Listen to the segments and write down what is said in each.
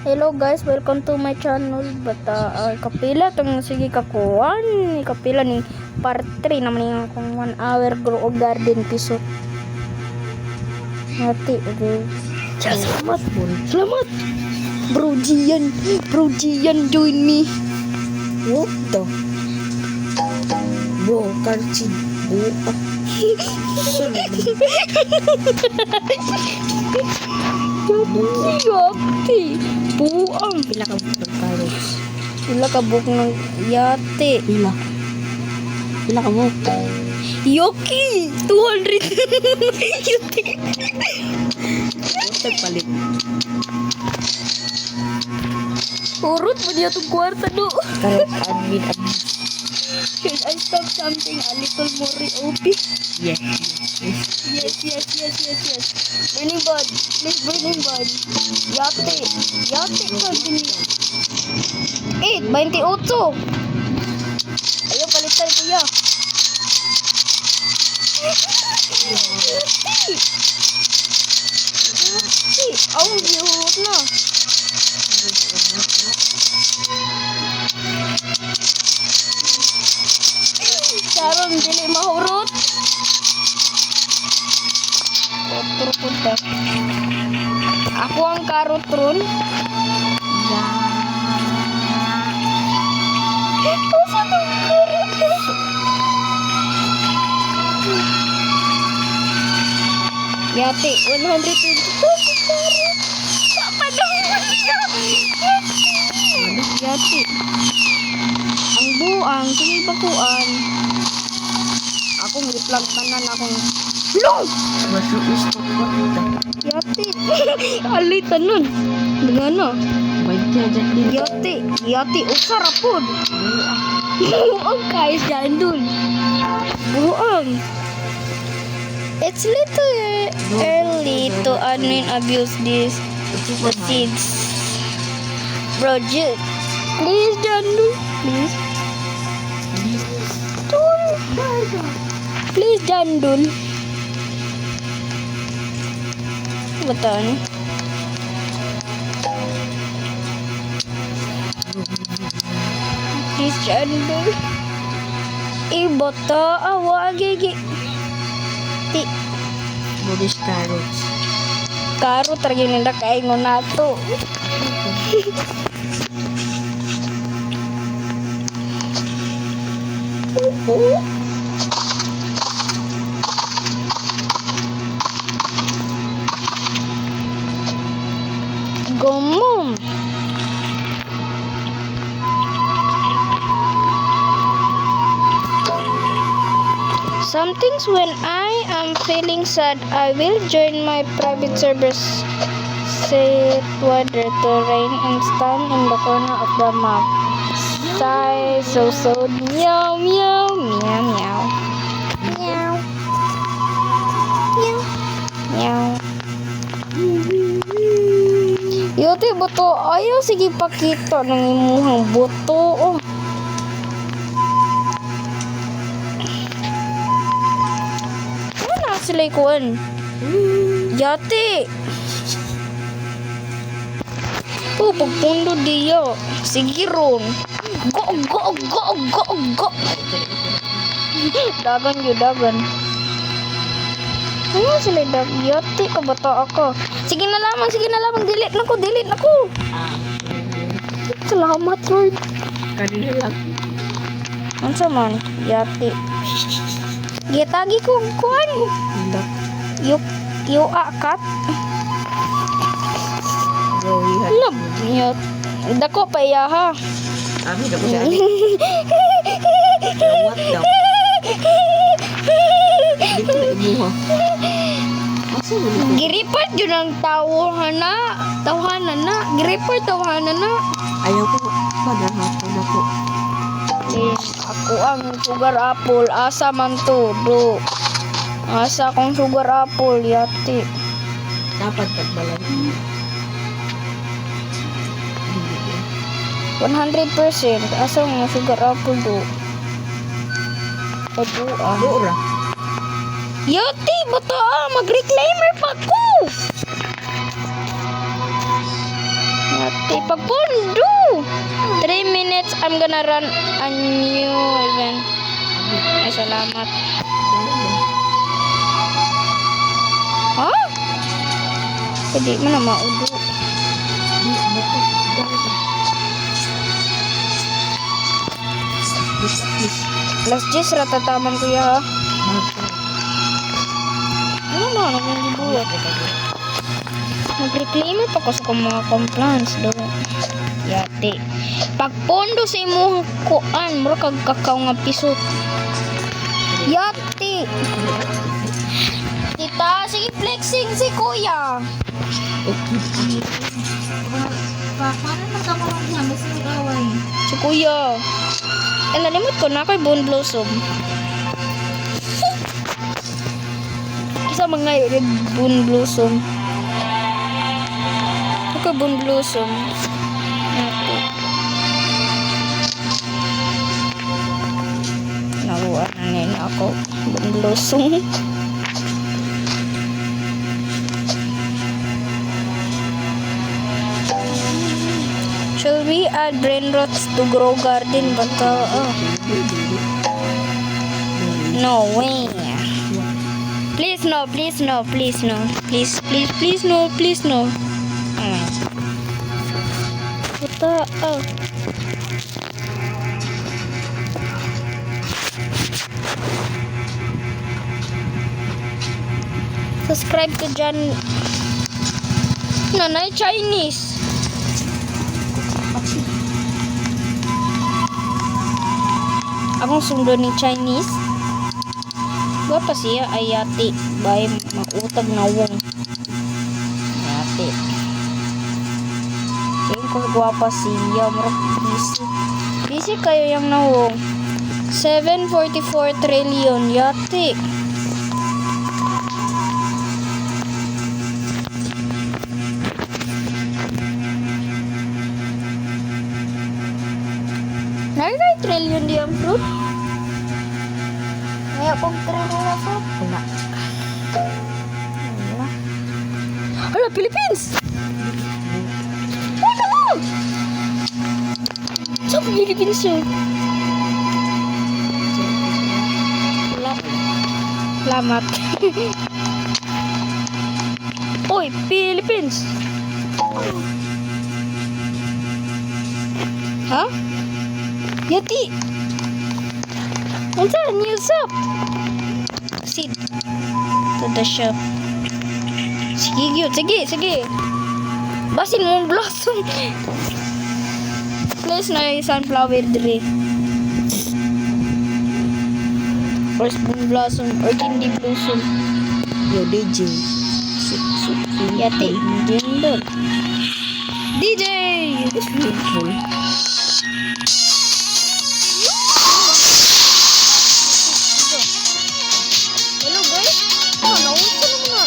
Hello guys, welcome to my channel. Kapila tong sige kakuan, kapila ni part 3 naman yung akong 1 hour grow garden episode. Mati, okay. Selamat, selamat. Bro Jian join me. What the? Bro, karcin. Yati. Buang. Pila ka bukod carrots? Pila ka buk ng yate. Pila ka bukod? Yoki! 200! Yoki! Huwag palit. Urut mo niya itong kwarta do. Carrot admin. Should I stop something a little more OP? Yes. Yes. Burning bud. Please burning bud. Yate ka din. 28. Ayaw palitan kuya. Ang bihurot na. Sharon, dili mahurot. Otro punta. Ako ang karot ron. Asa tong karot? Yate, 120 karot. Sama dong niya. Yate. Ang buang, sige bakuan. Akong replant tanan akong long! Masuk istok ko ito. Yate. Alay tanan. Dengana. Baiknya jadi. Yate. Usar apod. Buang guys, jandul. Buang. It's little early to abuse the seeds. Bro, please jandul. Please jandul. Betul. Please jandul. Iboto awa gigi. Modis carrots. Karo tergini ndak kaingon nato. Gomom. Sometimes when I am feeling sad, I will join my private servers. Set water to rain and stand in the corner of the map. Sigh, so, meow, meow, meow, meow. Meow. Meow. Meow. Yote boto, ayaw sige pakita ng imuhang boto. Oh. Ano na sila ikuan? Yate. Oh, pagpundo diyo. Sige ron. Go. Dagan. Ano sila yate ka bata ako. Sige na lamang. Delete na ko. Salamat, Lord. Kanina lang. Ano sa man? Yate. Gitagi ko ang kuhan. Hilak. Yung akat. Bro, lihat. Lab. Yat. Dako pa iya ha. Ami na po siya. What the? Dito na imuha. Asa mo na? Giripot yun ang tawanan na. Giripot tawanan na. Ayaw ko. Padarhapon ako. Ako ang sugar apple. Asa man to, bro. Asa akong sugar apple, yate. Dapat pagbalan. 100%. Asa ang sugar apple, do. Pabuan. Dora. Yate, bato mag-reclaimer pa ko. Ate, pagpundo! 3 minutes, I'm gonna run a new event. Ay, salamat. Ha? Pwede mo na maudo. Last Jess, ratataman ko ya ha. Ano na, ano yung dibuhat? Nag-reclaim pa ko sa mga complaints do. Yate. Pagpondo sa imong kuan, mura kag kakaw nga pisot. Yate. Tita, sige flexing si kuya. Paano magkakaroon niya? Basta nag-away. Si kuya. Eh, nalimot ko na kay Bone Blossom. Isa mga yun, Bone Blossom. Ako Bone Blossom. Ito. Nakuha na nila ako. Bone Blossom. Shall we add brain rots to grow garden? But no way. Please no, please no, please no. Please, please, please no, please no. What the Subscribe to Jan Nanay Chinese. Akong sundo ni Chinese. Gwa pa siya ay yati. Bay mautag na wong. Yati. Tingin ko gwapa siya. Marap busy. Busy kayo yung nawong. 744 trillion. Yati. Naray trillion di ang fruit. May akong trillion na fruit. Wala. Wala. Hala, Philippines! Wala! Sa Philippines yun? Wala. Salamat. Oy, Philippines! Ha? Yati! What's that? News up! Proceed to the shop. Sige, gyud. Sige, sige. Basin mo blossom. Place na yung sunflower dire. First moon blossom, orchid blossom. Yo, DJ. Yati. Gender. DJ! It's beautiful. Hello guys. Oh, naunsa naman na.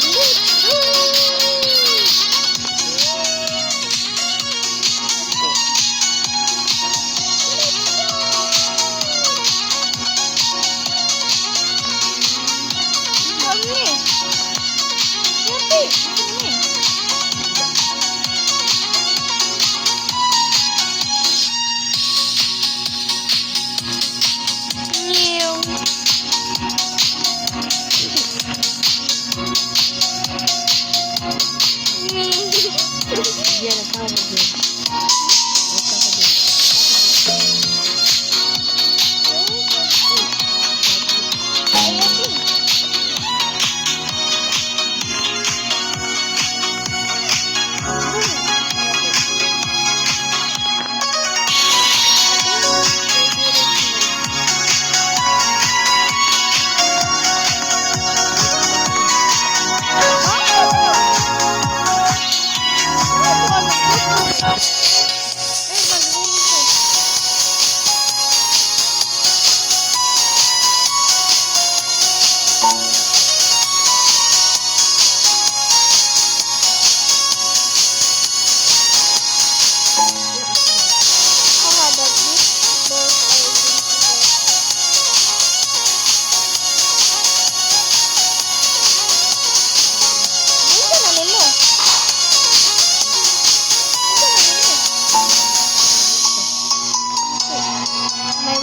Kami. Yati. Kami.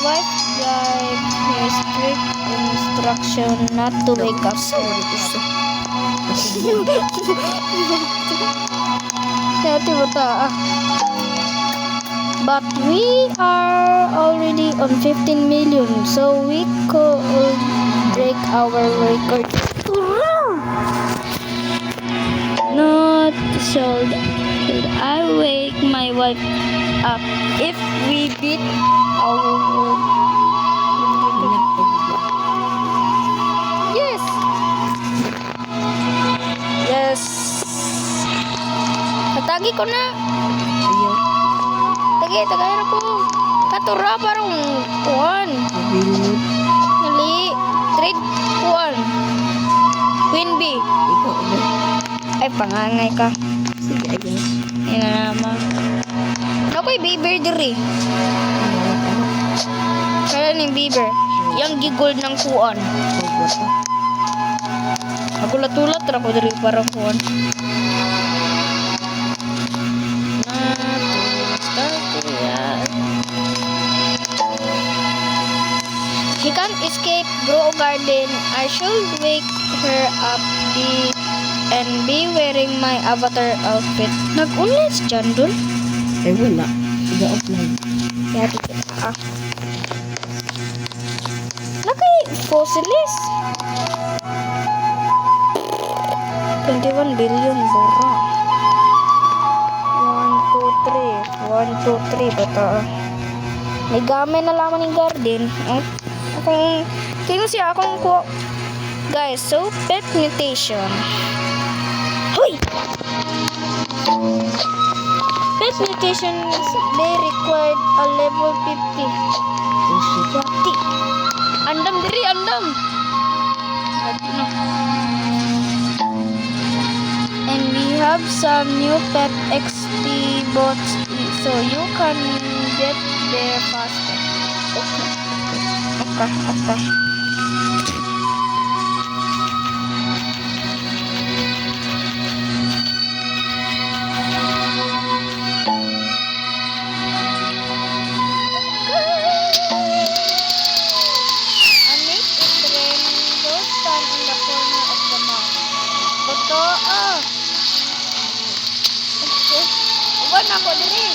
wife gave me strict instruction not to wake up. Hati bata. But we are already on 15 million, so we could break our record. Not should I wake my wife up if we beat our world. Yes. Yes. Natagi ko na. Ayaw. Tagay ko. Katura parang kuhan. Mabilod. Nali. Trade kuhan. Queen bee. Ikaw ba? Ay, pangangay ka. Sige, ayaw. Yan na naman. Ako'y beaver diri. Kaya ni beaver. Yang gigold ng kuan. Nagulat-ulat ra ko diri parang kuan. She can't escape grow garden. I should wake her up and be wearing my avatar outfit. Nag-unlay si John dun? Eh, wala. Sige, offline. Yari kita. Nakay fossilis. 21 billion bora. 1, 2, 3. 1, 2, 3. Bata. May gamay na laman ng garden. Akong, kino siya akong ko. Guys, so pet mutation. Hoy! Pet mutation they required a level 50. Oh, shit. Yati. Andam diri, andam. Yati na. And we have some new pet XP bots so you can get there faster. Okay. Ako diri.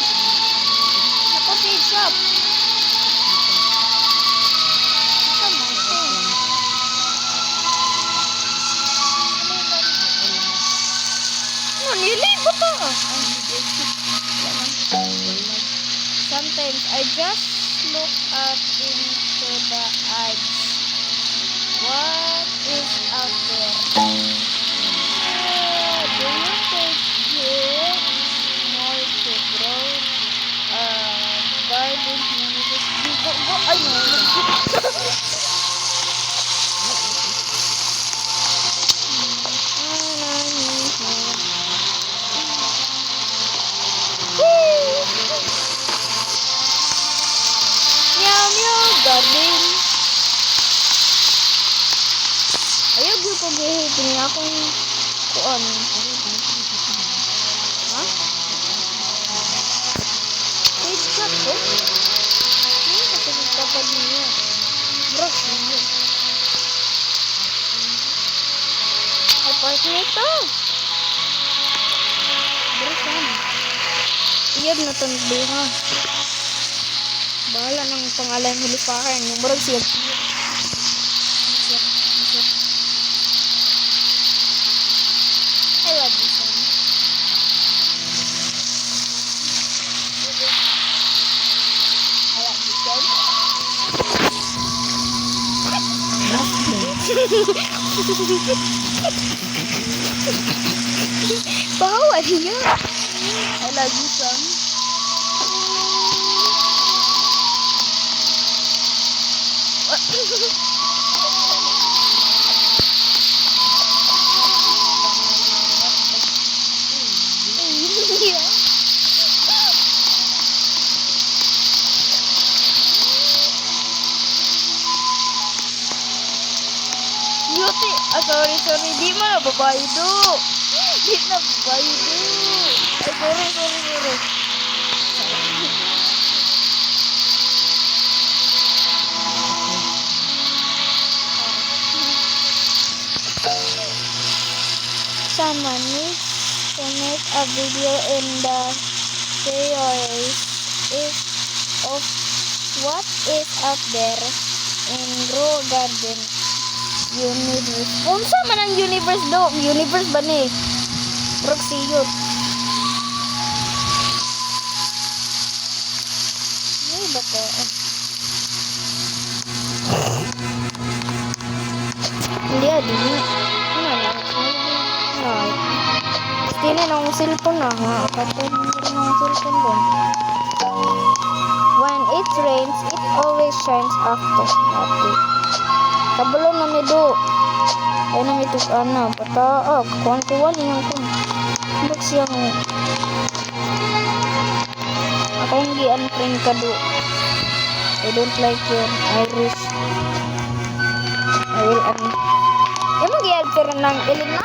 Ako seed shop. No, nilibot to. Sometimes I just look up into the eyes. What is out there? Do you think it's more to grow garden communities? Go, ay no. Meow garden. Ayaw gyud ko gihapon niya akong kuan. Ha? Seed shop ko? Hindi kasi kapag niya. Brush niya. Apartment to. Brush yan. Iyad na itong bunga. Bahala ng pangalan ng lipakan. Yung marag siya. I love this one. I love this one. Bawa niya. I love this one. Beauty. Sorry. Di mo na babae do. Di na babae do. Sorry. someone needs to make a video in the series of what is out there in Raw Garden Universe. Unsa man ang universe do? Universe ba ni? Proxyot. Ay, baka. Hindi, adi. Ano na? Ay. Stine na akong cellphone na. Kapatid na akong cellphone doon. When it rains, it always shines after. Kabalo na mi do. Ay na mi tukana. Pata, kuwan-kuwan yung kun. Ba't siyang akong gi-unfriend ka do. I don't like your Irish. I will yung mag-i-unfriend ng Elena?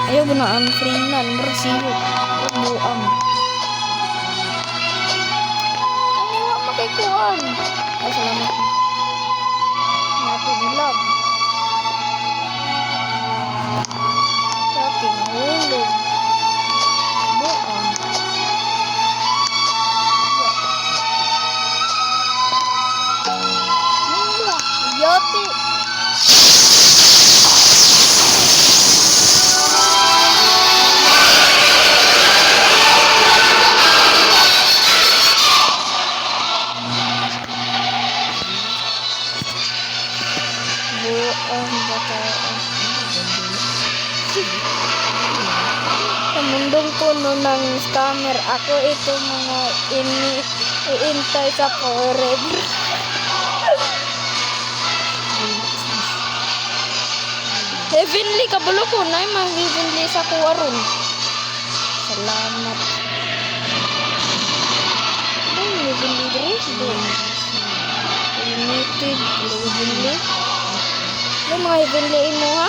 Ayaw ba na unfriend na? Bro, siyo. Buang. Ano nga makikuhan? Ay, salamat. Natin love. Natin hulog. Buang. Yoti. Sa mundong puno ng scammer, ako ito mga iintay sa forever. Heavenly, kabulo ko na yung mga heavenly sa kuwaron. Salamat. Ay, heavenly dress. Limited, heavenly. Yung mga heavenly mo, ha?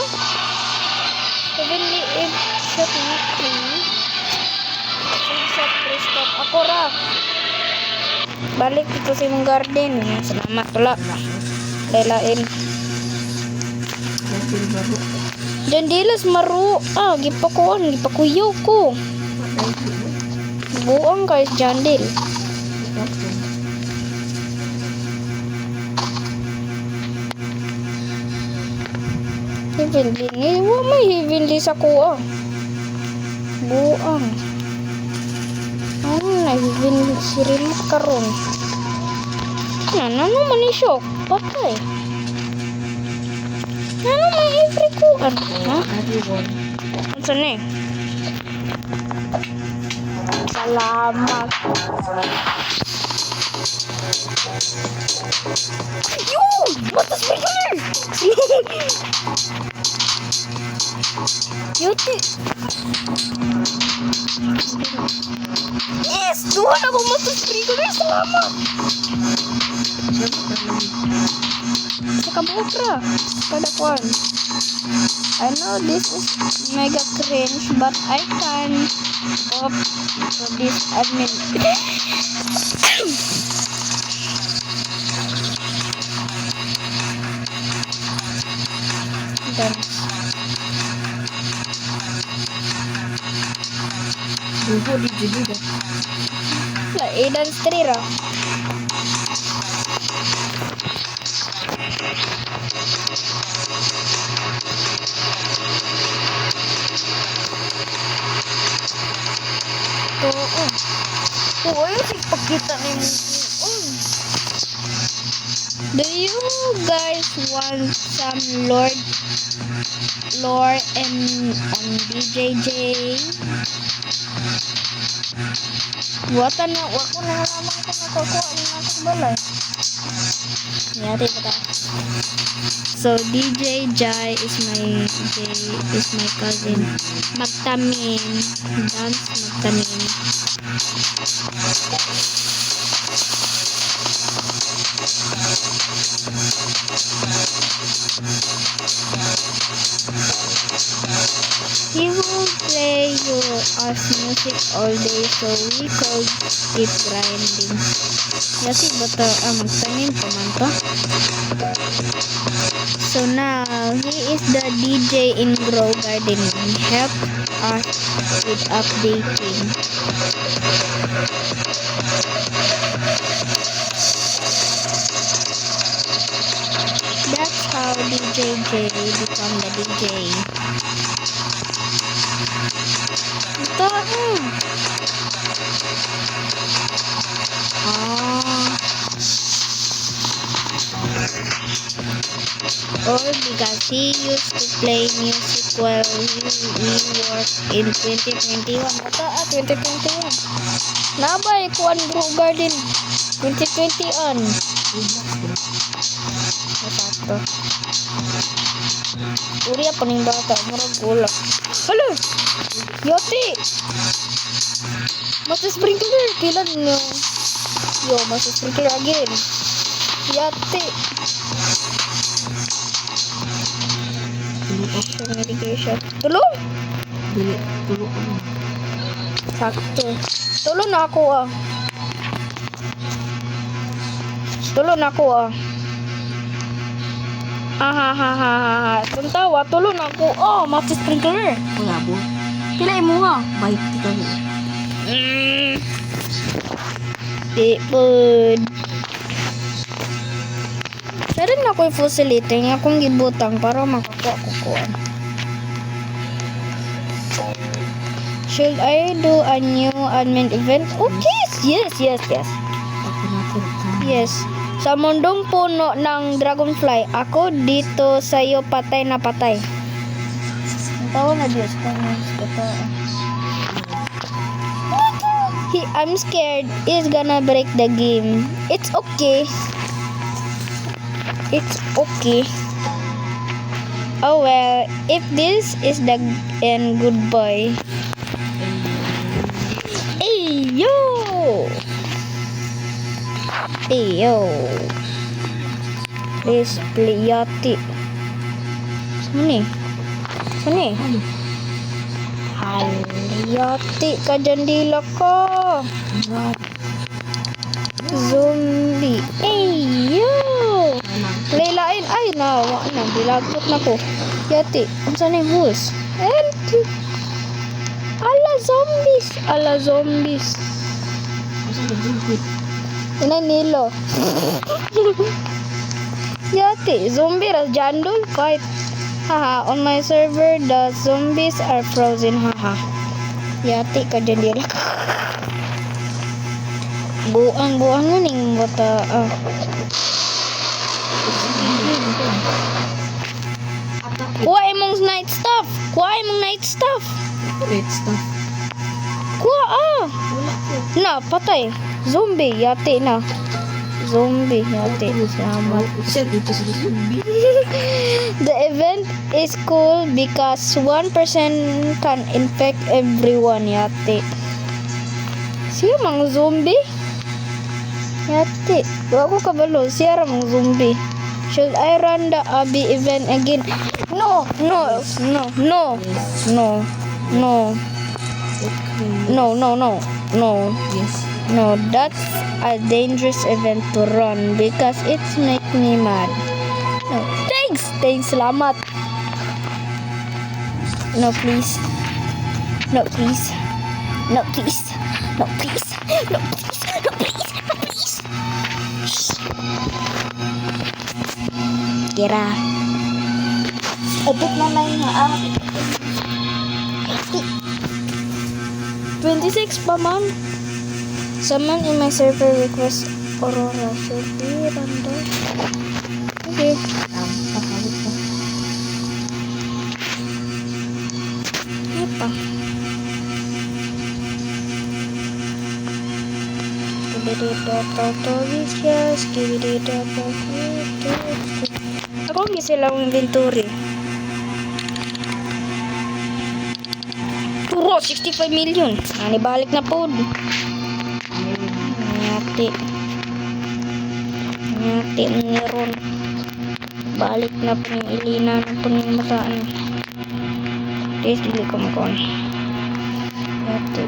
Heavenly shot na. Shot, stop. Ako ra. Balik dito sa imong garden. Salamat, wala. Lailain. Jandilas maru. Gipakuyaw ko. Buang guys, jandil. Heavenly ni, wa may heavenly sa kuha. Buang. Ano na heavenly si remote karon? Ano man ni shock? Patay. Ano may every kuan? Ha? Ano ni? Salamat. Yo! What the speaker? Yuti. Yes! Duhan ako matos speaker. Salamat. Sa kabukra. Kada kuan. I know this is mega cringe, but I can hope for this admin. Duho di jadi dah. Lah, dan strira. Yung pagkita ni mo. Do you guys want some lore and on DJJ? Wako na nalaman ko nakukuha ni natin balay. Yari ba ta? So DJ Jai is my cousin. Magtamin. Dance magtamin. He will play us music all day, so we could keep grinding. Yasi bata magtanim pa man to. So now, he is the DJ in Grow Garden and help us with updating. That's how DJ J become the DJ. Ito, or because he used to play music while we work in 2021. Bata 2021. Nabay kuan Grow Garden 2020 on. Satu. Uri apa ning bata murag gula. Halo. Yoti. Masih sprinkler kilan nyo. Yo, masih sprinkler again. Yati. Medication. Tulong? Dili, tulog ko. Sakto. Tulong na ako ah. Tulong ako ah. Ahahaha. Tuntawa, tulong ako. Oh, masih sprinkler. Kuya po. Pilay mo nga. Bait kita mo. Di pod. Sarang na ko'y facility nga akong gibutang para makakuha ko kuan. Should I do a new admin event? Okay, yes. Ako natin ka. Yes. Sa mundong puno ng dragonfly, ako dito sa'yo patay na patay. Ang tawa na Diyos ko. I'm scared he's gonna break the game. It's okay. It's okay. Oh well, if this is the end, goodbye. Hey yo! Hey yo! Please play Yati. Sani? Sani? Ano? Yati ka dyan dila ka. Zombie. Hey yo! Laylain. Ay, nawa na. Bilagot na ko. Yati. Ang sanay bus. And ala zombies. Ala zombies. Asa na dito? Inay nilo. Yati. Zombie ras jandul. Kahit. Haha. On my server, the zombies are frozen. Haha. Yati ka dyan dila ka. Buang mo ning bata. Kuha imong night stuff. Wait, stop. Kuha Wala ko. Na, patay. Zombie, yate na. Zombie, yate. Salamat. Isa dito sa zombie. The event is cool because one person can infect everyone, yate. Siya mga zombie? Yate. Wala ko kabalo. Siya mga zombie. Should I run the Abby event again? No. Okay. Yes. No, that's a dangerous event to run because it's make me mad. No, thanks, salamat. No, please. Kira. Abot na lang nga. 26 pa, ma'am. Someone in my server request Aurora. Should be random. Okay. Pakalit pa. Apa? Ako ang sila ang inventory. Puro 65 million. Balik na po. Ngati meron. Balik na po yung ilina na po yung mataan. Guys, dili ko makon. Ngati.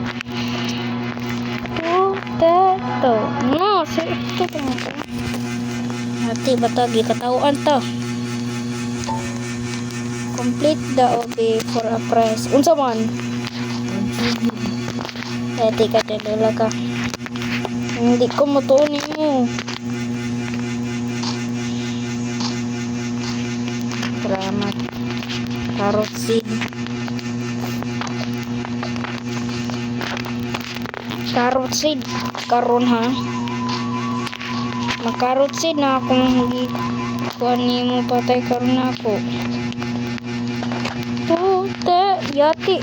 Ito. No, ito ko makon. Ati batagi katawaan to. Complete the OB for a prize. Unsa man? Ati ka dala ka. Hindi ko matuon mo. Salamat. Carrot seed. Carrot seed. Karon ha. Mag-carrot seed na akong kuha mo patay karon na ako. Puta, yati.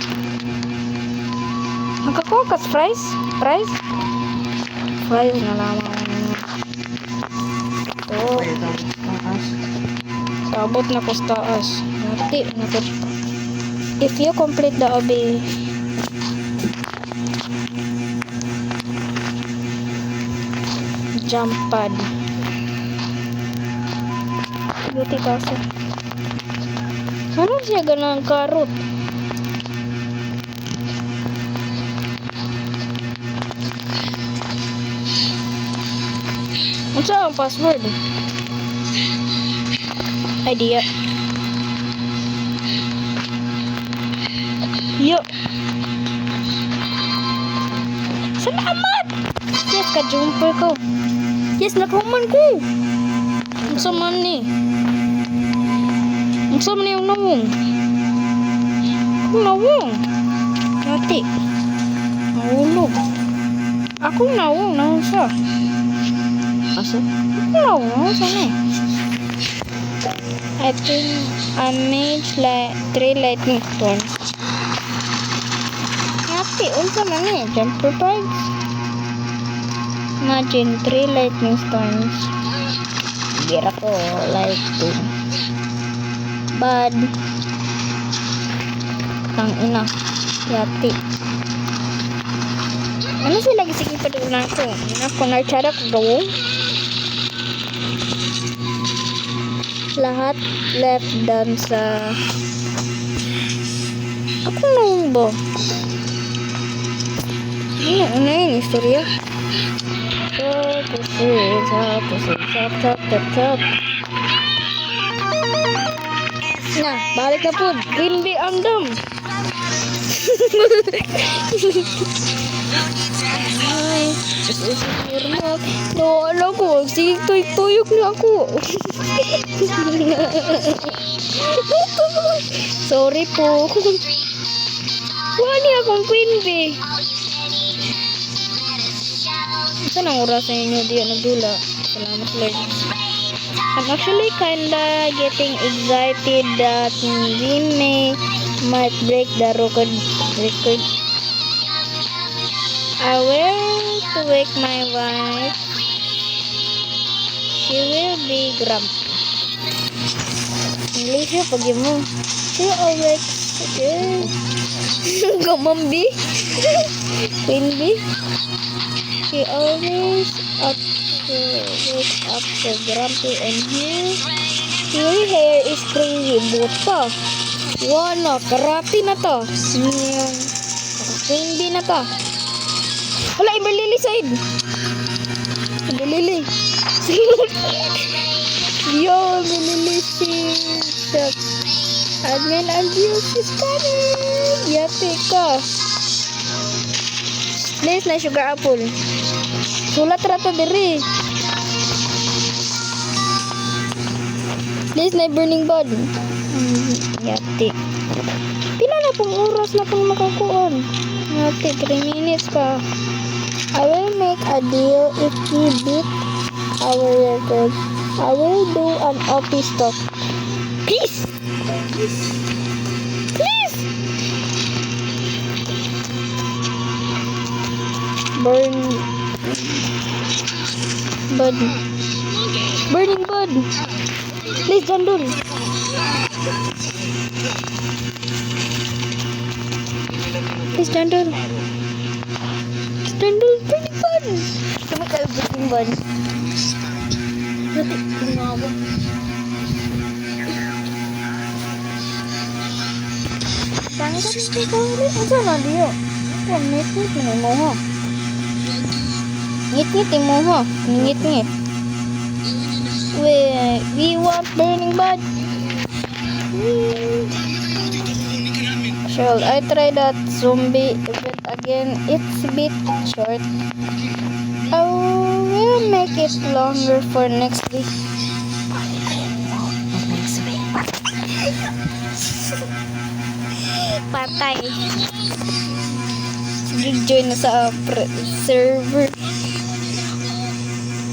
Magkakuha ka sa fries? Fries? Fries na lamang. Oh. Sabot na ko sa taas. Yati. If you complete the OB, jump pad. Buti kasi. Ano siya ganang karot? Ano ang password? Idea. Yo. Salamat! Yes, ka-jumper ko. Yes, nakaman ko. Ang sama ni. Ang sama ni yung nawong. Ang nawong. Yati. Nahulog. Akong nawong. Nawong siya. Asa? Akong nawong. Nawong siya ni. I think I made 3 lightning storms. Yati. Unsa man ni. Jumper pads. Imagine 3 lightning storms. Gira ko lighting. Bad. Tang ina. Yati. Ano sila gisigi pa doon ako? Ako na-chara ko gawin. Lahat left down sa... Ako nung ba? Ano yun? Istorya? Nah, balik na po. Green Bee Andam. Ay, susirmak. Nawala ko. Sige, tuyok na ako. Sorry po. Wala akong Queen Bee. Saan ang oras sa inyo di nagdula? Salamat Lord. I'm actually kinda getting excited that we might break the record. I will to wake my wife. She will be grumpy. English ya pag mo. She always okay. Gamambi. Queen Bee. She always wakes up so grumpy and her hair is crazy. Buta. Wala, karate na to. Yung Queen Bee na to. Wala, Iberlily side. Iberlily. Yo, Iberlily shop. Admin abuse is coming. Yate ka. Please na sugar apple. Sulat rata diri. Please na burning bud. Yati. Pila na pong oras na pong makakuon. Yati, 3 minutes pa. I will make a deal if we beat our record. I will do an OP stock. Please! Please! Burning bud. Please, Jandul. Please, Jandul. Burning bud. Cuma kayo burning bud. Nanti, gumawa. Tangan ka dito ko. Ano na diyo? Ngit-ngit mo ha. Ngit-ngit mo ha. Ngit-ngit. We want burning bud. Shall I try that zombie event again? It's a bit short. I will make it longer for next week. Next week. Patay. Join na sa server.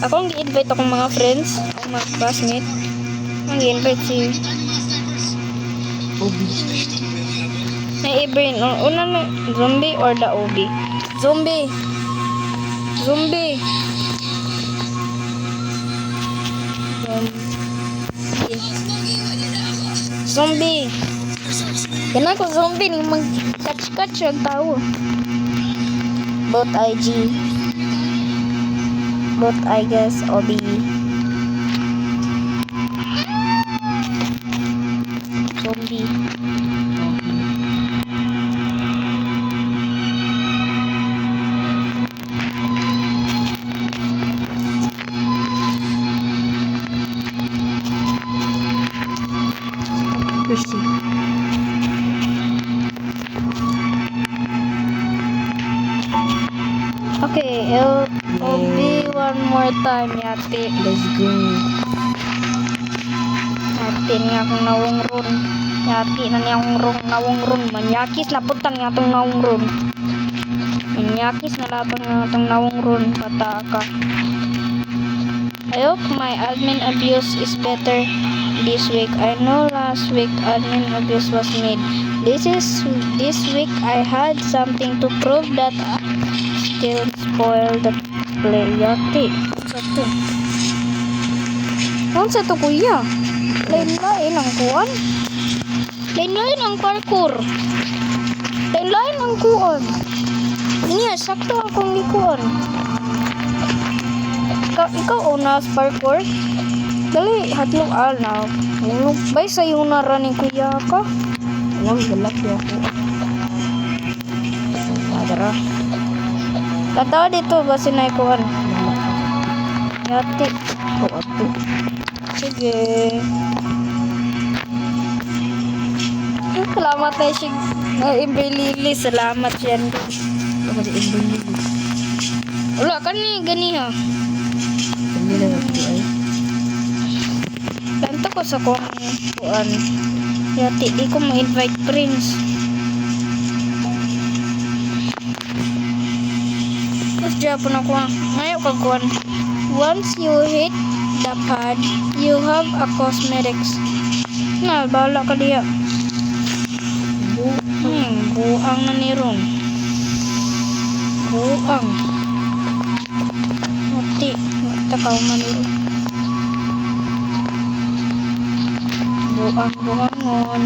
Ako ang i-invite akong mga friends, ang mga classmate. Ang i-invite si Obi. may i-brain. Una na zombie or the Obi? Zombie. Zombie. Zombie. Yan ako zombie ni mag-catch-catch ang tao. Bot IG. Bot I guess Obi. Zombie. Christy. Okay, Obi one more time yati. Let's go. Yati niya akong nawong ron. Yati na niya akong nawong ron. Manyakis na putang niya itong nawong ron. Manyakis na labang niya itong nawong ron. Pataka. I hope my admin abuse is better this week. I know last week admin abuse was made. This week I had something to prove that I still spoil the play. Yati. Ano sa to kuya? Lain-lain ang kuan. Lain-lain ang parkour. Lain-lain ang kuan. Ini sakto akong likuan. Ikaw una sa parkour. Dali, hatlong na. Bay sa'yo na running kuya ka. Alam, galak ya ako. Madara. Tatawa dito ba sinaikuan? Yati. Ako ato. Sige. Salamat na siya. Ibrelili. Salamat yan. Ito kasi ibang Wala ka ni gani ha. Hindi na nag-PI. Kanto ko sa kuan. Yati, di ko ma-invite friends. Tapos Japon ako. Ngayon ka kuan. Once you hit the pad, you have a cosmetics. Na, bahala ka diya. Buang na ni Ron. Buang. Mati. Matakaw man ni Ron. Buang-buangon.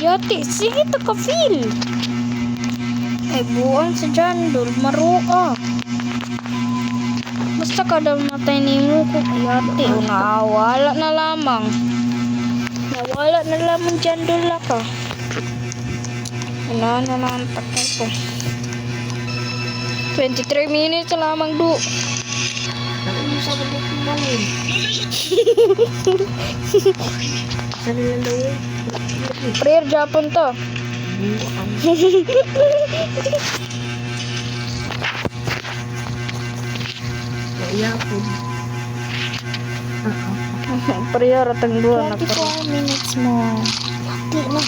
Yati, sige to ka feel. Ay, buang sa jandol. Marua. Basta ka daw matay ni mo ko. Yati, nawala na lamang. Nawala na lamang jandol ka. Wala na lang takay ko. 23 minutes na lamang do. Ano sa balik ng balon? Saan na daw eh? Prayer Japon to. Buang. Kaya po. Prayer atang dua na 24 minutes mo. Lati na.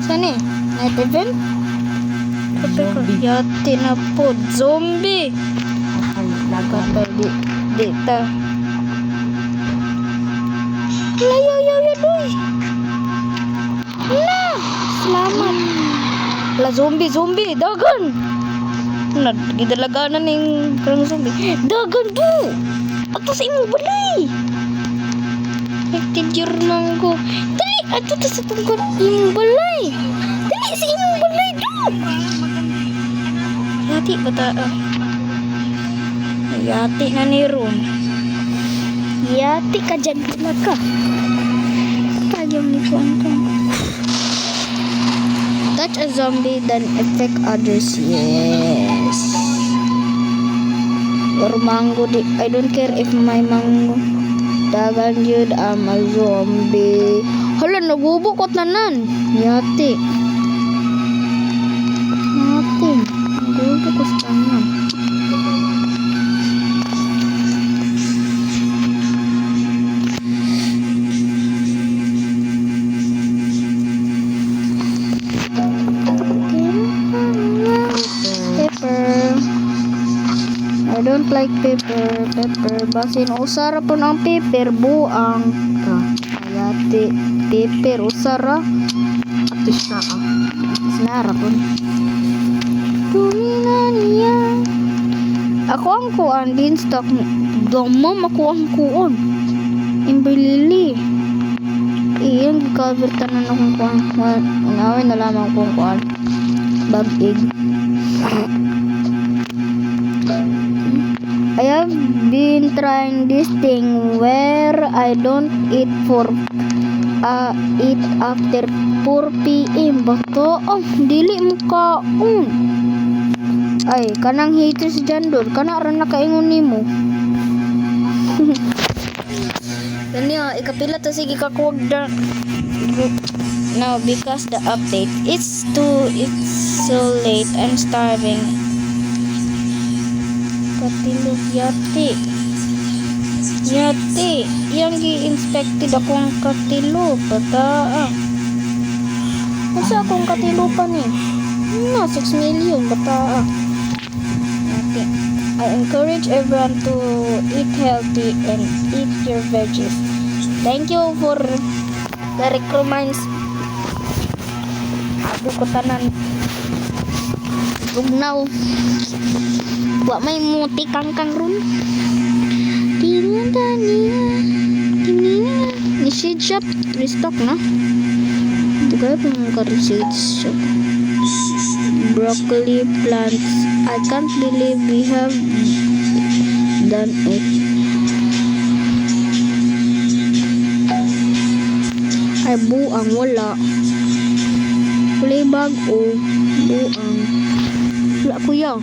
Saan eh? Night event? Yati na po. Zombie. Ay, laga. Kapag di ta. Layo, doy. Na! Salamat. La zombie. Dagan. Gidalaga na ning karang zombie. Dagan do. Ato sa imong balay. Nagtidyur man ko. Dali, ato ta sa tungkol imong balay. Dali sa imong balay do. Yati bata. Yati na ni Ron. Yati ka dyan na ka. Tagyong ni ko ang Catch a zombie, then affect others. Yes. Or mango. I don't care if my mango. Dagan yun, I'm a zombie. Hala, nabubukot na nan. Yate. Nabubukot na nan. I don't like pepper. Basin usara po ng pepper buang. Ayate pepper usara. Atis na ah. Sinara po. Tumina niya. Ako ang kuan din stock. Domam ako ang kuan. Imbilili. Iyang cover tanan akong kuan. Unawin na lamang kung kuan. Bag egg. I have been trying this thing where I don't eat after 4 p.m. Bato, dili mo kaon. Ay, kanang haters dyan doon. Kana rin nakaingon ni mo. Ganyan, ikapila to sige kakuwag na. Now, because the update, it's so late, I'm starving. Katilog yate. Yang gi-inspected akong katilo. Bata. Masa akong katilo pa ni? 6 million. Bata. Yate. I encourage everyone to eat healthy and eat your veggies. Thank you for the recommends. Aduh ko tanan. Rugnaw. Wa may muti kangkang ron. Tinunda niya. Ni seed shop. Restock na. Ito kaya pa mga ka-seed shop. Broccoli plants. I can't believe we have done it. Ay buang wala. Kulay bag o buang. Wala kuya.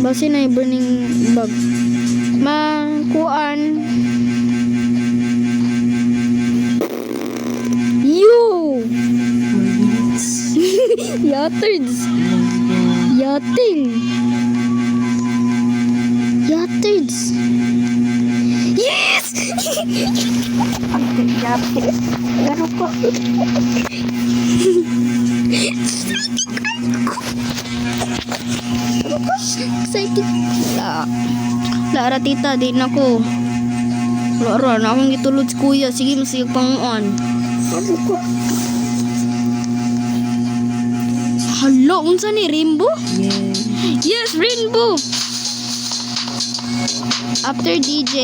Basi na burning bag. Kuan. Yo! Yatards. Yatards. Yes! Yate. Gano ko. Excited. Lara tita, di na ko. Lara na akong gitulod si kuya. Sige, masig panguan. Hala, unsa ni Rainbow? Yes, Rainbow. After DJ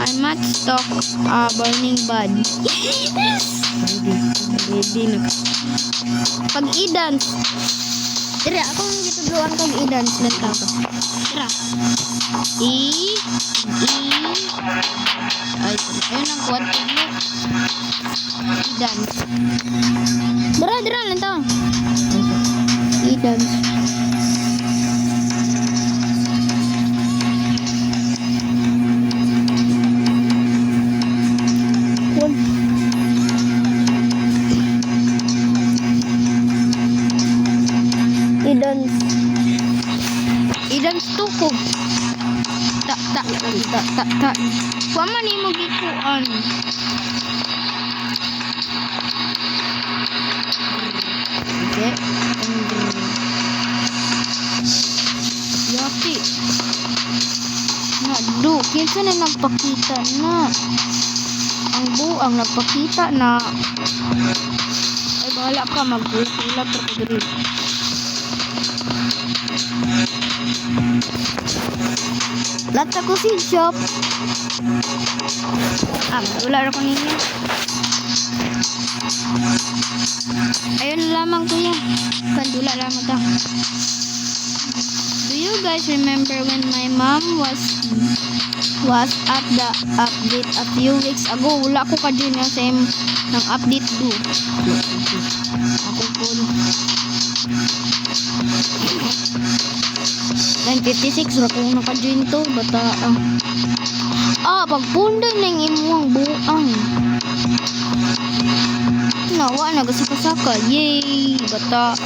I might stock burning bud. Yes! Ready na. Pag-i-dance. Tira, ako ang gitudluan pag-i-dance. Lata ko. Tira. Ay, ayun ang kuwan. I-dance. Dira, lanta. I-dance. I-dance to ko. Ta. Kuha man mo gikuan. Okay. Yati. Nado, kinsa na nagpakita na. Ang buang nagpakita na. Ay, bahala ka, mag-ulap pero kagrid. Lata ko si shop. Wala ko niya. Ayun lamang kuya. Kandula lamang ta. Do you guys remember when my mom was at the update a few weeks ago? Wala ko ka-join ng same ng update do. Ako po. 9:56 ra kung naka-join to. Bata pagpunda ng imuang buang. Nawa nagasaka-saka. Yay! Bata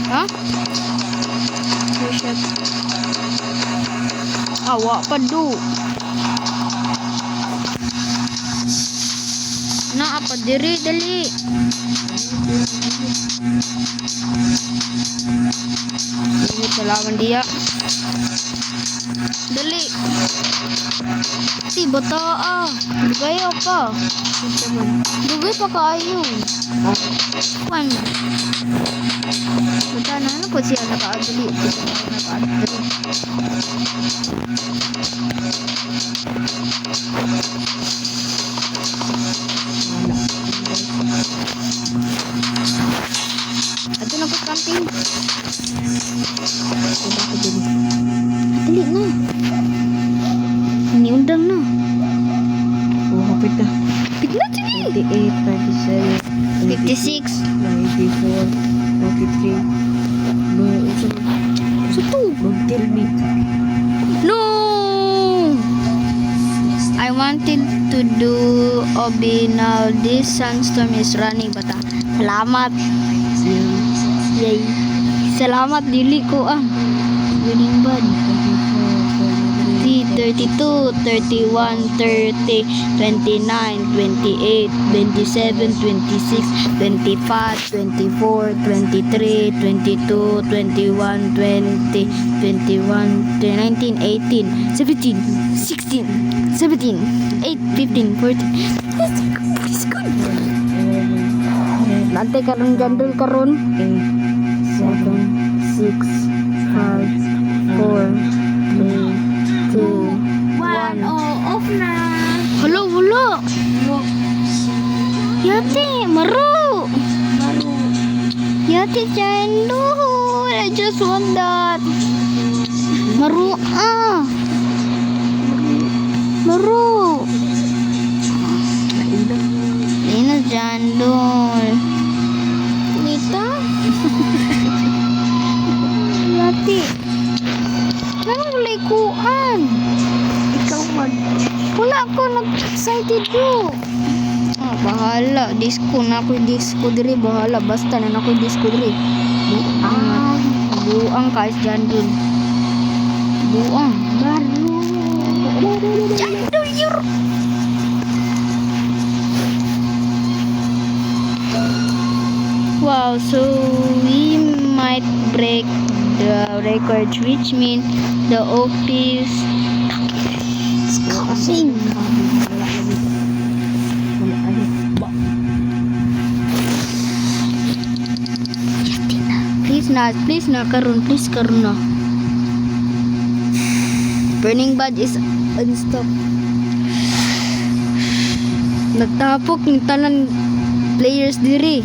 Ha? Shit. Awa pa do. Naa pa diri dali. Ini kelawan dia. Dali. Si bata Dugay pa. Dugay pa kayo. Pan. Bata na ano po siya nakaadali. Nakaadali. Ato na po camping. Dali na. Iniundang na. Hapit na. Hapit na sini. 58, 56. 94, 93. No, Suto. don't tell me. No! I wanted to do Obi now. This sandstorm is running. Bata. Salamat. Yay. Salamat dili ko winning bad. 32, 31, 30, 29, 28, 27, 26, 25, 24, 23, 22, 21, 20, 21, 19, 18, 17, 16, 17, 8, 15, 14. It's good. Nanti karon jandul karon. 7, 6, 5, 4, 3, 2, 1. Off na. Wala. Yati, maru. Yati, cendol. I just want that. Maru, Maru. Ini jandol. Nita. Yati. Nang likuan. Ikaw man. Wala ko nag-excited do. Bahala. Disco na ako disco diri. Bahala. Basta na ako disco diri. Buang guys jandul. Buang. Baru. Jandul yur. Wow, so we might break the record, which means the office discussing. Please na karon na. Burning badge is unstop. Nagtapok ng tanan players diri.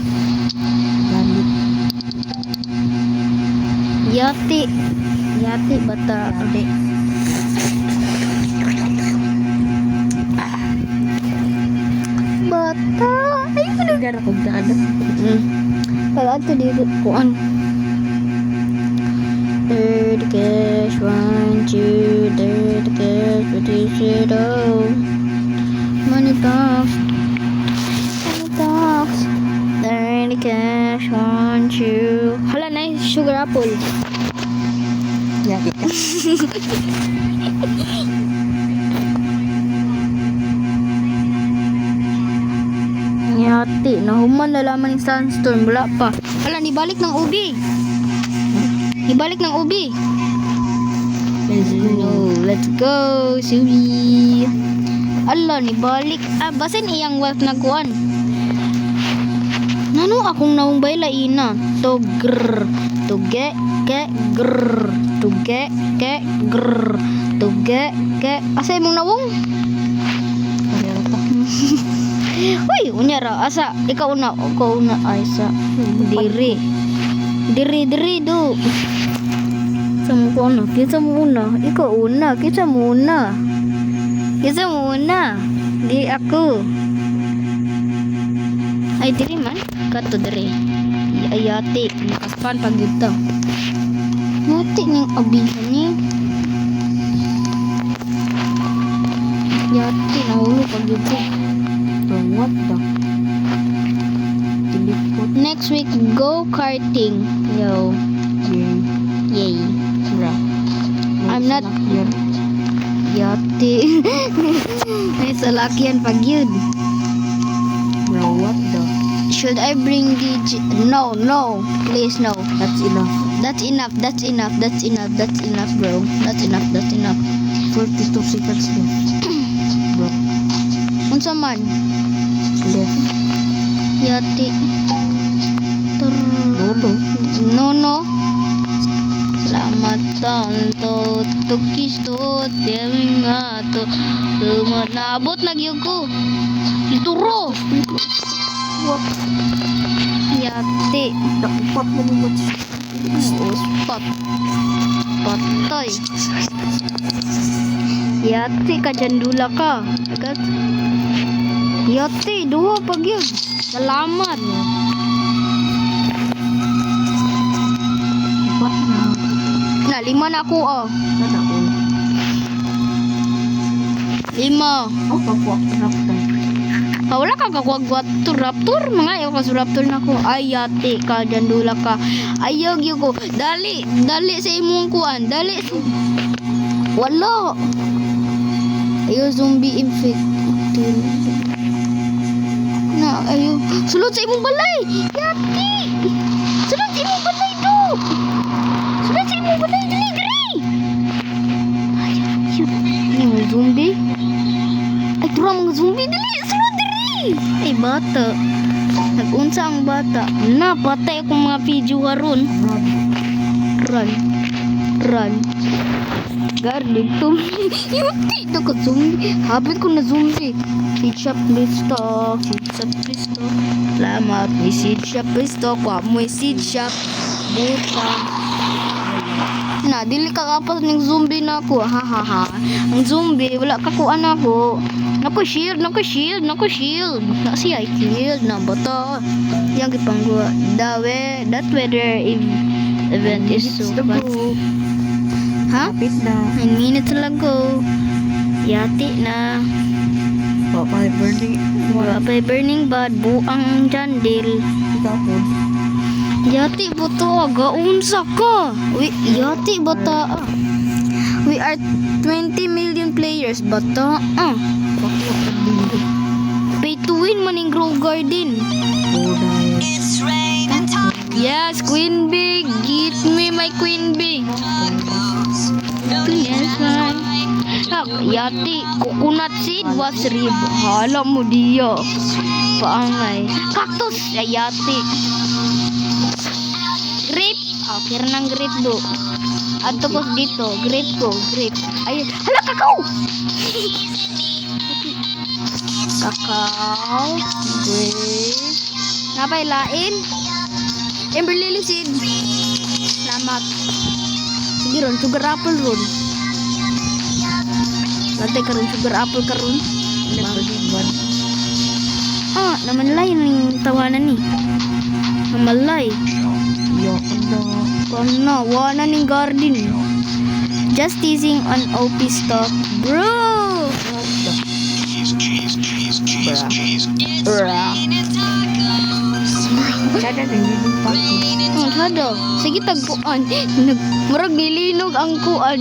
Yati bata ade. Bata, ay Gara ko daan. Kalau tu di kuan. Third cash 1, 2, third cash 40. Money talks. Third cash 1, 2. Hala nice sugar apple. Yati ka. Yati, nahuman lalaman ng sandstorm. Wala pa. Hala, nibalik ng ubi. No, let's go. Subi. Ala, nibalik. Basin iyang wife na kuan. Nano akong naumbay laina. To grrr. To ge, grrr. To ge, grrr. To ge. Asa imong nawong? Uy, unya ra asa ikaw una ay sa diri. Diri do. Sama ko na, kita muna. Ikaw una, kita muna. Kita muna. Di ako. Ay, diri man. Kato diri. Ayati. Nakaspan pag yun. Yati niyang abihan ni. Yati, nahulog pag yun. So, what the? Tilipot. Next week, go-karting. Yo. Yay. Yay. Bra. I'm not- Yan. Yati. May salakyan pag yun. Bro, what the? Should I bring the... No. Please, no. That's enough. That's enough, bro. That's enough. 42 seconds left. Bro. Unsa man? Left. Yati. No. Selamat tahun to tukis to tiaming ato nabot na gyud ko. Ituro. What? Yati. Dapat mo mo. Spot. Patay. Yati ka jandula ka. Agad. Yati, duha pag yun. Salamat. Dapat na. Na, 5 na ako, oh. Sana ko. 5. Oh, pagwak na ka. Wala ka kagwagwat to raptor. Mga ayaw ka sa raptor na ko. Ay, yati ka, jandula ka. Ayaw gyud ko. Dali sa imong kuan. Dali. Wala. Ayaw zombie infected. Na, ayaw. Sulod sa imong balay. Yati. Sulod sa imong balay do. Sulod sa imong balay. Dali. Ayaw. Ini mga zombie. Ay, turang mga zombie. Dali. Sulod diri. Ay, bata. Nag-unsa ang bata. Na, patay akong mga video haron. Run. Garlic to. Yuti na ka zombie. Habit ko na zombie. Seed shop, please talk. Salamat. May seed shop, please talk. Wa mo seed shop. Buta. Na, dili ka kapas ng zombie na ako. Ha. Ang zombie, wala ka kuan ako. Naku shield. Na siya killed na bata. Yang gipangguwa. That weather event is so fast. Ha? Kapit na. 9 minutes lang ko. Yati na. Papay burning. Wala pa'y burning bad. Buang jandil. Ikaw po. Yati bata. Gaunsa ka. Yati bata. We are 20 million players bata. Pakwak ang dito. Pay to win maning Grove Garden. Oh, dahil. Yes, Queen Bee. Get me my Queen Bee. Yes, man. Yati, coconut seed was rib. Hala mo diya. Paangay. Cactus. Yati. Grape. Okay ng grape do. At tapos dito, grape. Ay, hala, kakao. Kakao. Grape. Napay lain. Ember lily seed. Salamat. Sige ron, sugar apple ron. Lantay ka ron, sugar apple ka ron. Namanlay ng tawanan ni. Namalay. Kana, wala ning garden. Just teasing on OP stock. Bro! Bra. Sada na yun yung pati. Sada. Sige tagpuan. Murag nilinog ang kuan.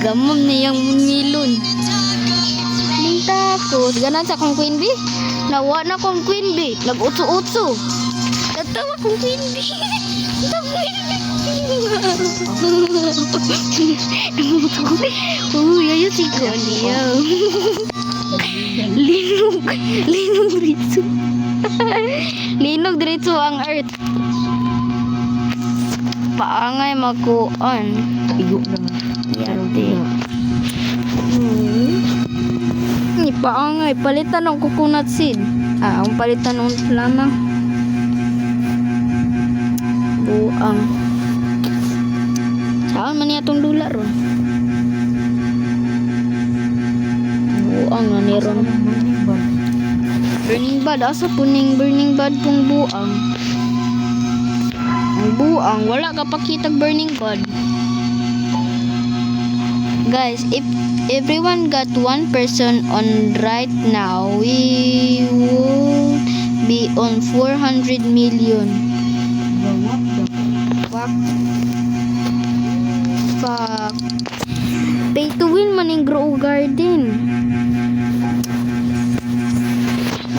Gamam na yung munilon. Tapos, ganan sa kong Queen Bee. Nawa na kong Queen Bee. Nag-utso-utso. Natawa kong Queen Bee. Uy, ayun si Konya. Linog diretso. Linog diretso ang earth. Paangay magkuan. Igo na. Yate. Kaangay, palitan ng coconut seed. Ang palitan ng lamang. Buang. Saan man niya itong dula ron? Buang na ni ron. Burning bud. Asa puning burning bud pong buang? Ang buang. Wala ka pakitag burning bud. Guys, if everyone got one person on right now, we will be on 400 million. Fuck. Pay to win man yung grow garden.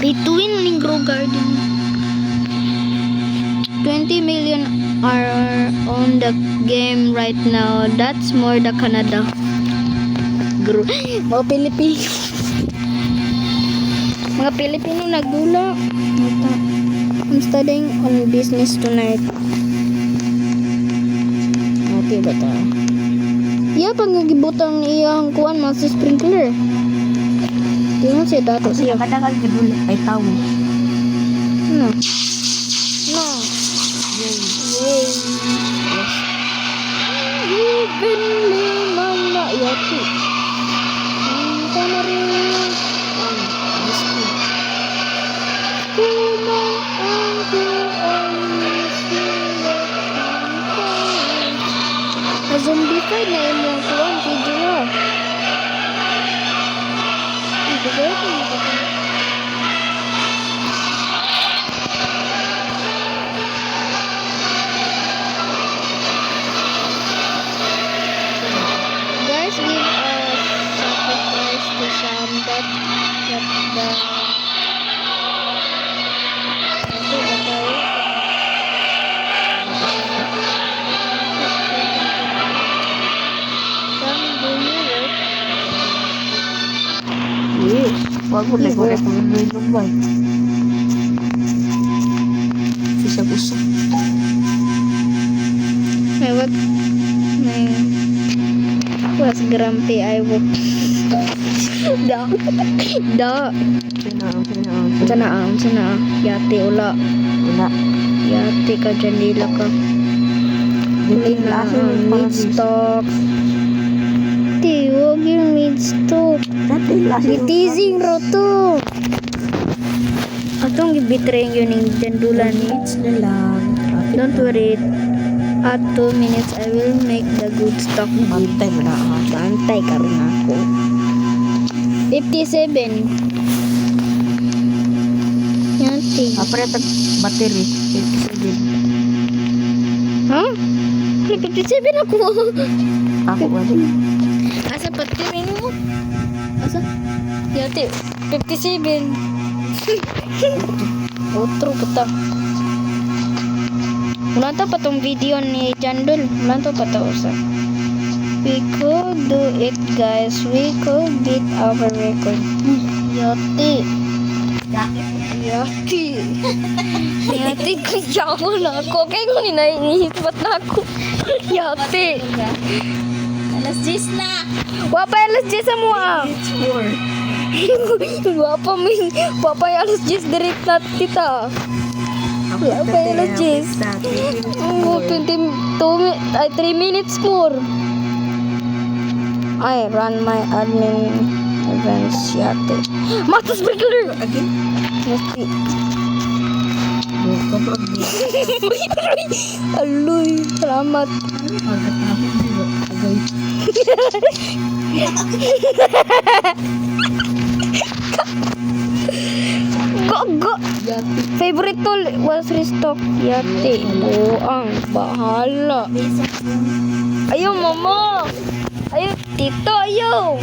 Pay to win man yung grow garden. 20 million are on the game right now. That's more the Canada. Mga Pilipino. Mga Pilipino nagdula. I'm studying on business tonight. Okay ba ta? Iya pang gibutang iyang kuan mas sprinkler. Tingnan siya dato siya. Kadang gedul ay tawo. No. No. Yay. Even liman na yati. Tama rin. Na-zombified na yung mga kuwan, video na. Ibigay ko yung kapag. Guys, give a sacrifice to some that the Wag mo na ko lumbay. Bisa gusto. May what? Was grumpy I woke. Da. Sana. Yati ula. Yati ka dyan nila ka. Mid stock. Huwag yung mid stock. Gitizing roto. Atong gibitrayin yun yung jandulan ni. Don't worry. At 2 minutes I will make the good stock. Bantay mo na ako. Bantay ka rin ako. 57. Yati. Apre tag battery 57. Ha? 57 ako. Ako wala. Asa battery mo? Asa? Yati. 57. Otro kita. Wala to pa tong video ni Jandol. Wala to pa to usa. We could do it, guys. We could beat our record. Yati. Yati ko yawa na ako. Kaya ko ninainihipat na ako. Yati. Alas 10 na. Wapa alas 10 sa mua. It's 4. Wapa alas 10 direct na tita. Wapa alas 10. 3 minutes more. I run my admin events yate. Matos sprinkler! Again? Yate. Kapag Aloy, salamat. Go! Favorite tool was restock. Yate. Buang. Bahala. Ayaw, mama. Ayaw, tito. Ayaw.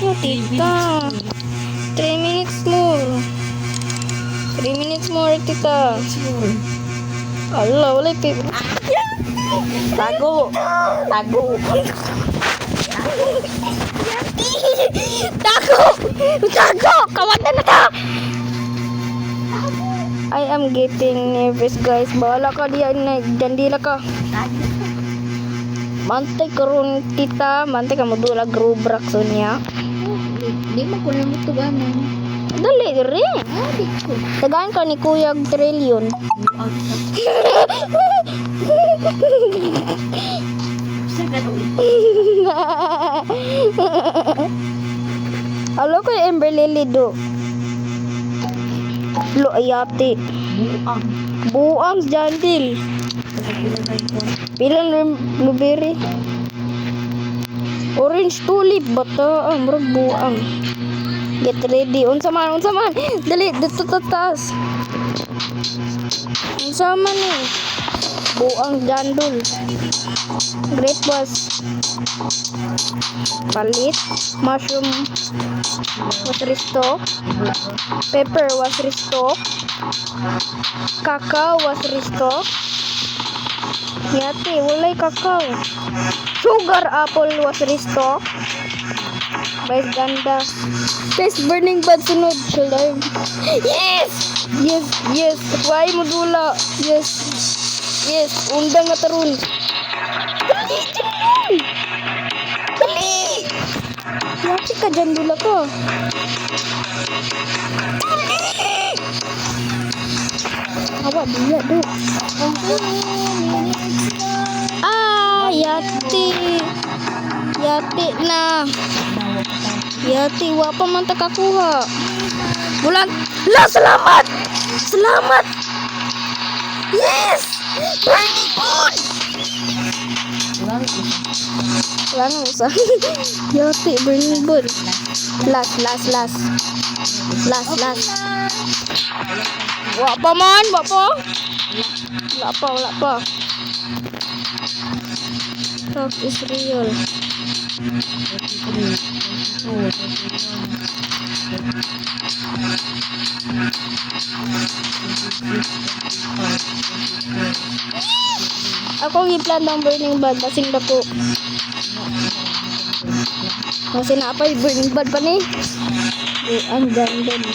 Ayaw, tita. 3 minutes more. 3 minutes more, tita. Allah, wala yung Tago. Tago! Kawanda na ta! I am getting nervous, guys. Bahala ka diyan na. Jandila ka. Mantay karon tita. Mantay ka mo dula grubrak so niya. Di mo ko na mo tuganan. Dali rin. Ah, di ko. Tagaan ka ni Kuya og trillion. Sa gano'n. Alo ko yung Ember Lily do. Lo ayati. Buang. Buang jandil. Pilang blueberry. Orange tulip bata murag buang. Get ready. Unsa man? Dali dito tatas. Unsa man ni? Buang jandul. Great boss. Palit. Mushroom was restock. Pepper was restock. Cacao was restock. Yati, walay cacao. Sugar apple was restock. Guys, ganda. Guys, burning bad sunod. Shoulder. Yes! Yes! Why mo dula? Yes! Undang nga tarun. Dali! Yati ka dyan dula ko. Awa, dia do. Yati na. Yati, wa pa man ta kakuha. Bulan. La, salamat! Yes! Very good! Wala nang usa. Yati, burning good. Last. Wa pa. Wala pa. Talk is real. Ako giplan ng burning bad basing dako. Kasi na pa yung burning bad pa ni. Ang ganda ni.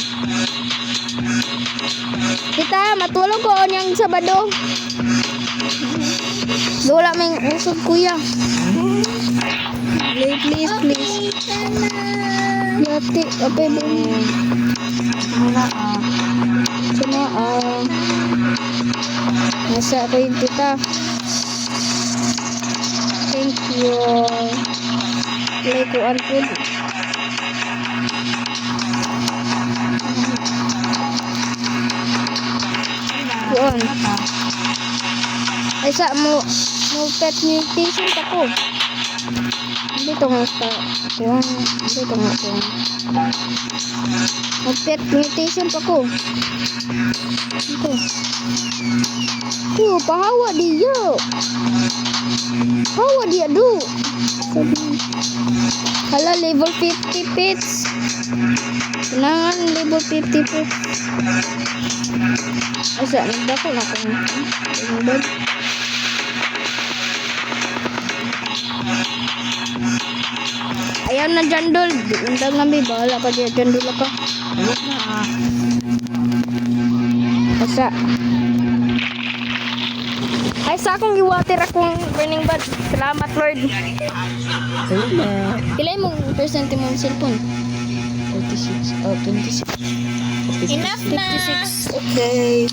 Tita, matulog ko niyang Sabado. Wala may usog kuya. Please. Yati, apa ba? Sana nasa ako yung tita. Thank you. Play ko ang food. Kuan. Ay sa mo pet nutrition pa ko. Dito nga sa kuan. Dito nga ko. Mo pet nutrition pa ko. Dito. Pahawa dia do. Hala level 50 pets. Senangan level 50 pets. Asa nagdako na ko. Ayaw na jandol. Undang namin. Bahala ka dyan. Jandol ka. Asa. Ay sa akong giwater akong burning bad. Salamat Lord. Pilay mo percent mo cellphone? 46. Oh, 26. Enough na. 56. Okay.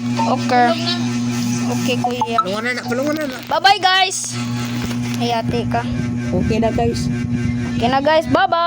Okay kuya. Palungan na. Bye-bye guys. Hayati ka. Okay na guys. Okay na guys. Bye-bye.